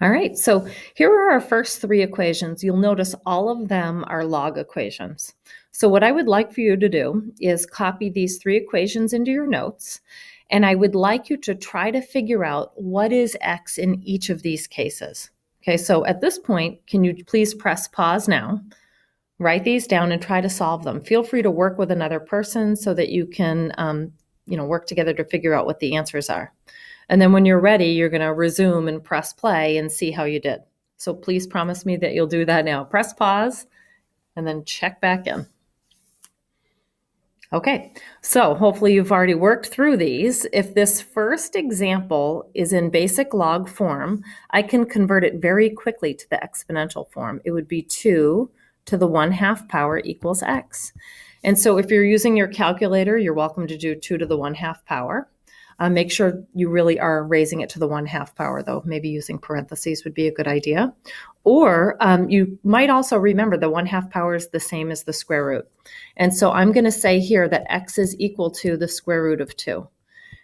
All right, so here are our first three equations. You'll notice all of them are log equations. So what I would like for you to do is copy these three equations into your notes, and I would like you to try to figure out what is x in each of these cases. Okay, so at this point, can you please press pause now, write these down, and try to solve them. Feel free to work with another person so that you can work together to figure out what the answers are. And then when you're ready, you're going to resume and press play and see how you did. So please promise me that you'll do that now. Press pause and then check back in. Okay, so hopefully you've already worked through these. If this first example is in basic log form, I can convert it very quickly to the exponential form. It would be 2 to the 1/2 power equals x. And so if you're using your calculator, you're welcome to do 2 to the 1/2 power. Make sure you really are raising it to the 1/2 power, though. Maybe using parentheses would be a good idea. Or you might also remember the 1/2 power is the same as the square root. And so I'm going to say here that x is equal to the square root of 2.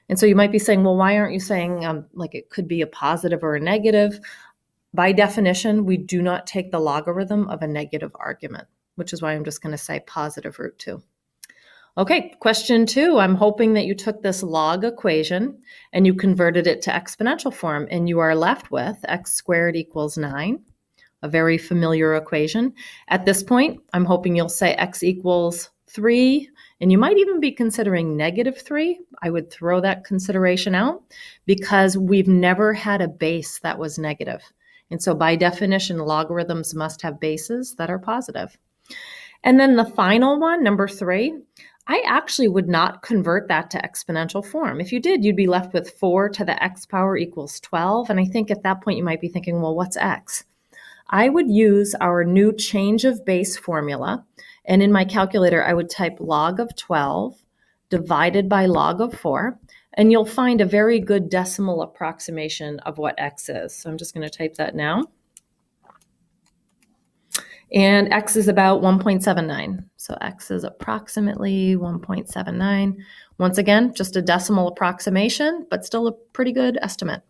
And so you might be saying, well, why aren't you saying like it could be a positive or a negative? By definition, we do not take the logarithm of a negative argument, which is why I'm just going to say positive root 2. Okay, question 2. I'm hoping that you took this log equation and you converted it to exponential form, and you are left with x squared equals 9, a very familiar equation. At this point, I'm hoping you'll say x equals 3, and you might even be considering -3. I would throw that consideration out because we've never had a base that was negative. And so by definition, logarithms must have bases that are positive. And then the final one, number 3, I actually would not convert that to exponential form. If you did, you'd be left with 4 to the x power equals 12. And I think at that point you might be thinking, well, what's x? I would use our new change of base formula. And in my calculator, I would type log of 12 divided by log of 4. And you'll find a very good decimal approximation of what x is. So I'm just going to type that now. And x is about 1.79. So x is approximately 1.79. Once again, just a decimal approximation, but still a pretty good estimate.